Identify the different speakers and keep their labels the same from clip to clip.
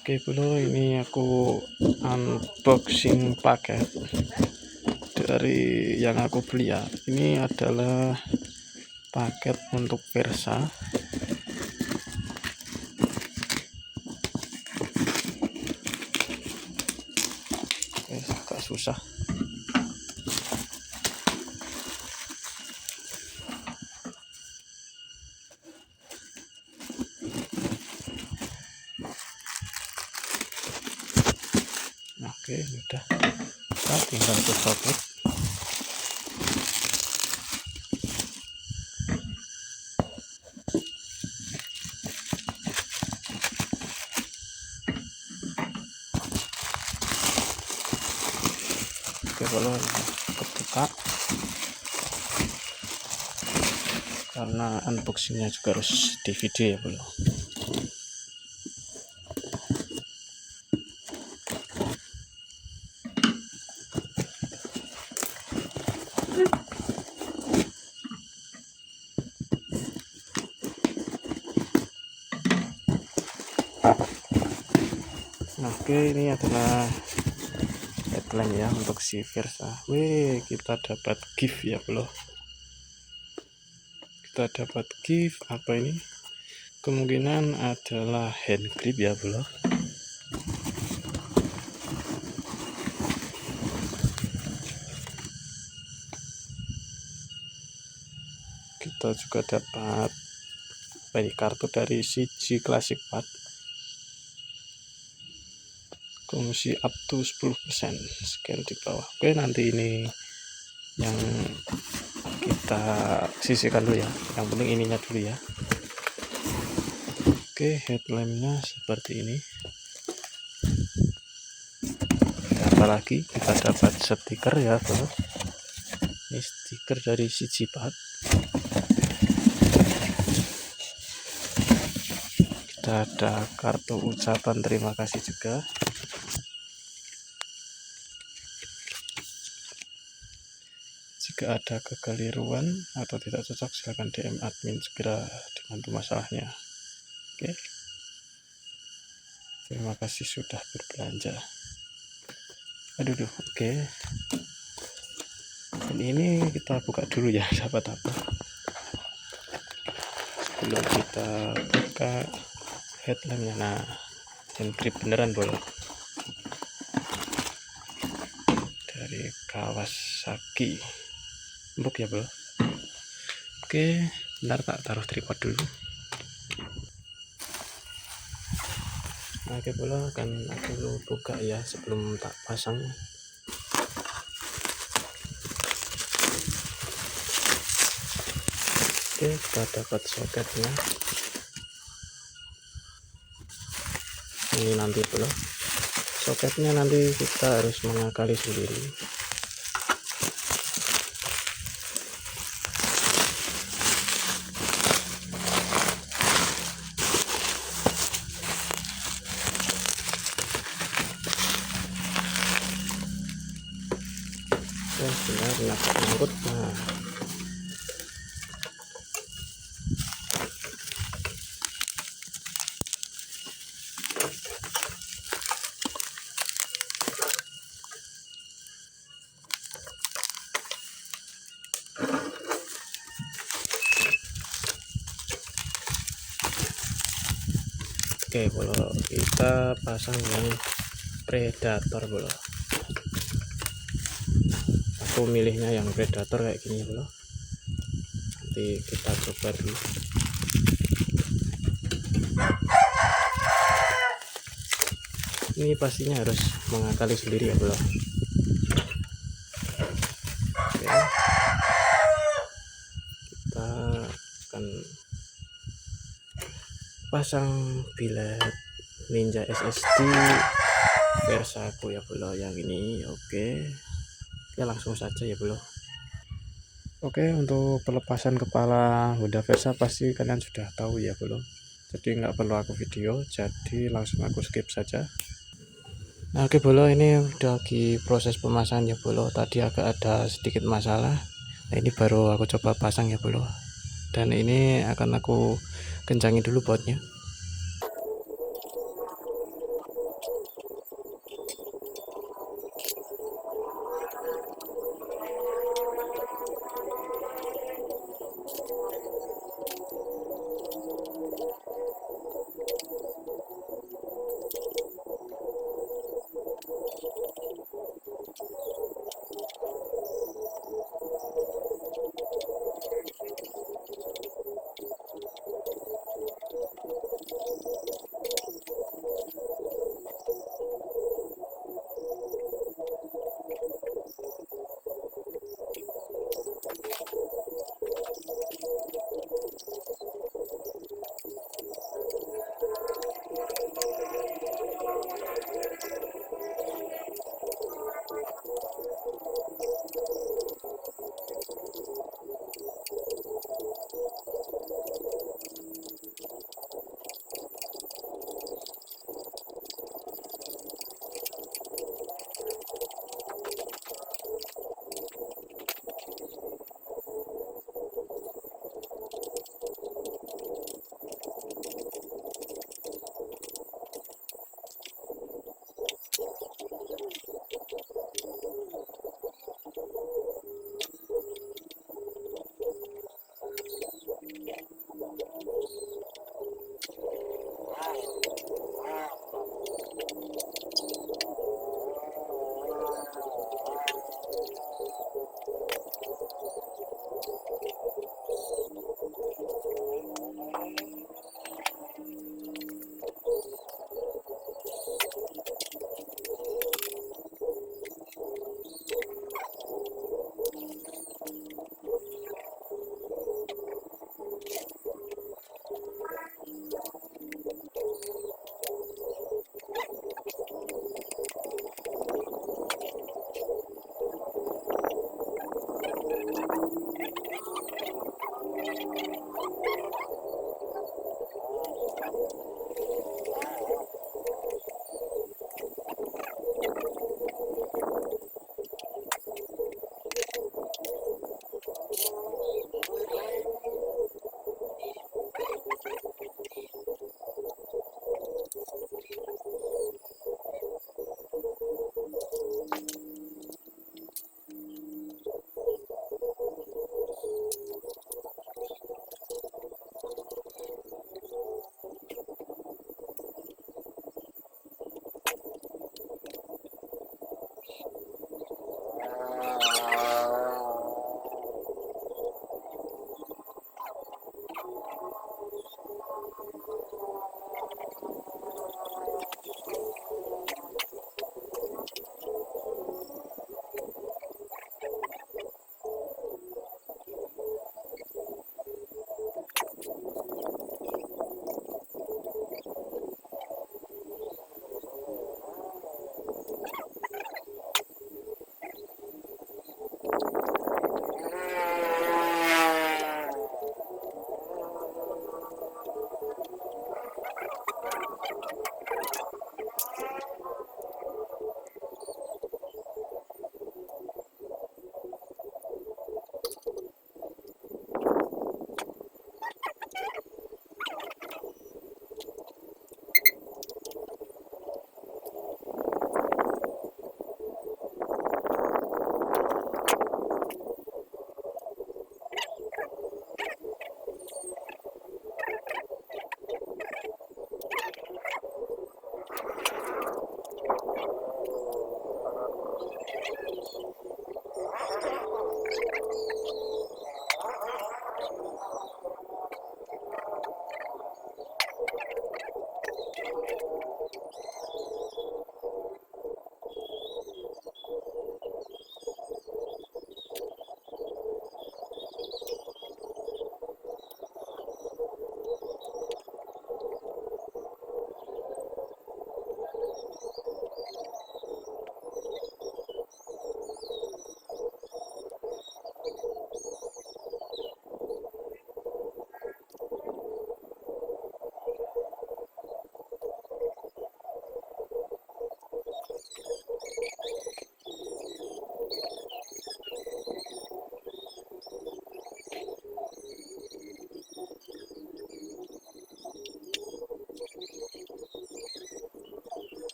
Speaker 1: Oke bro, ini aku unboxing paket dari yang aku beli ya. Ini adalah paket untuk Verza. Agak susah. Oke, udah. Kita tinggal soket. Oke, kalau kebuka karena unboxingnya juga harus di video ya bro. Oke, ini adalah headline ya untuk si Verza. Kita dapat gift ya bro. Kita dapat gift apa ini? Kemungkinan adalah hand grip ya bro. Kita juga dapat kartu dari CG Classic Pad, komisi up to 10%, scan di bawah. Oke, nanti ini yang kita sisihkan dulu ya, yang penting ininya dulu ya. Oke, headlamp-nya seperti ini. Apalagi kita dapat stiker ya bro. Ini stiker dari CG Pad. Kita ada kartu ucapan terima kasih juga. Jika ada kekeliruan atau tidak cocok, silahkan DM admin, segera dibantu masalahnya. Oke, terima kasih sudah berbelanja. Aduh, oke. Dan ini kita buka dulu ya, dapat apa. Sebelum kita buka headlampnya, nah hand grip beneran bro, dari Kawasaki, empuk ya bro. Oke, bentar tak taruh tripod dulu. Oke bro, akan aku buka ya sebelum tak pasang. Oke, kita dapat soketnya. Ini nanti bro, soketnya nanti kita harus mengakali sendiri. Benar nyangkut. Nah, oke bro, kita pasang yang predator bro. Aku milihnya yang predator kayak gini bro. Nanti kita coba dulu. Ini pastinya harus mengakali sendiri ya bro. Oke. Kita akan pasang bilet Ninja SSD Verza aku ya bro, yang ini. Oke, langsung saja ya bro. Oke, untuk pelepasan kepala Honda Verza pasti kalian sudah tahu ya bro, jadi nggak perlu aku video, jadi langsung aku skip saja. Nah, oke bro, ini udah di proses pemasangan ya bro. Tadi agak ada sedikit masalah. Nah, ini baru aku coba pasang ya bro, dan ini akan aku kencangin dulu bautnya.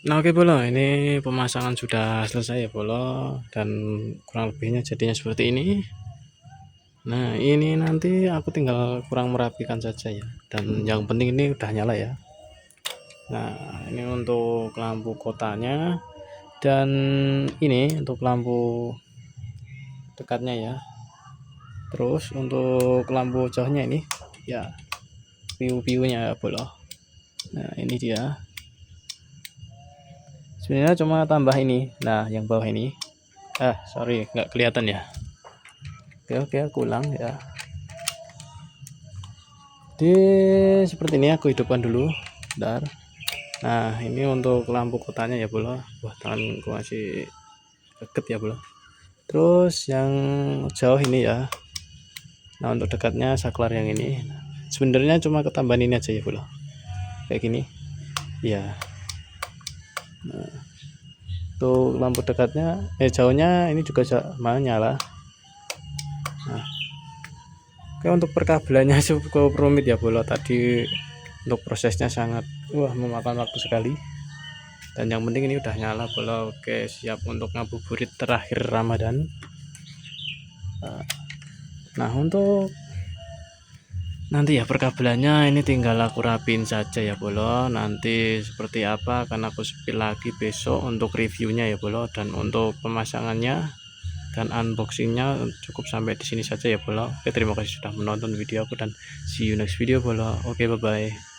Speaker 1: Nah oke bolo, ini pemasangan sudah selesai ya bolo, dan kurang lebihnya jadinya seperti ini. Nah ini nanti aku tinggal kurang merapikan saja ya, dan yang penting ini udah nyala ya. Nah ini untuk lampu kotanya, dan ini untuk lampu dekatnya ya. Terus untuk lampu jauhnya ini ya, piu-piunya ya bolo. Nah ini dia, sebenarnya cuma tambah ini. Nah yang bawah ini sorry nggak kelihatan ya. Oke aku ulang ya. Jadi seperti ini aku hidupkan dulu, bentar. Nah ini untuk lampu kotanya ya bolo. Wah tanganku masih deket ya bolo. Terus yang jauh ini ya. Nah untuk dekatnya saklar yang ini, sebenarnya cuma ketambahan ini aja ya bolo, kayak gini ya. Nah, untuk lampu dekatnya jauhnya ini juga sama nyala. Nah, oke untuk perkabelannya cukup rumit ya bolo, tadi untuk prosesnya sangat memakan waktu sekali, dan yang penting ini udah nyala bolo. Oke siap untuk ngabuburit terakhir Ramadan. Nah untuk nanti ya perkabelannya ini tinggal aku rapin saja ya bolo. Nanti seperti apa akan aku spill lagi besok untuk reviewnya ya bolo, dan untuk pemasangannya dan unboxingnya cukup sampai di sini saja ya bolo. Oke terima kasih sudah menonton video aku, dan see you next video bolo. Oke bye bye.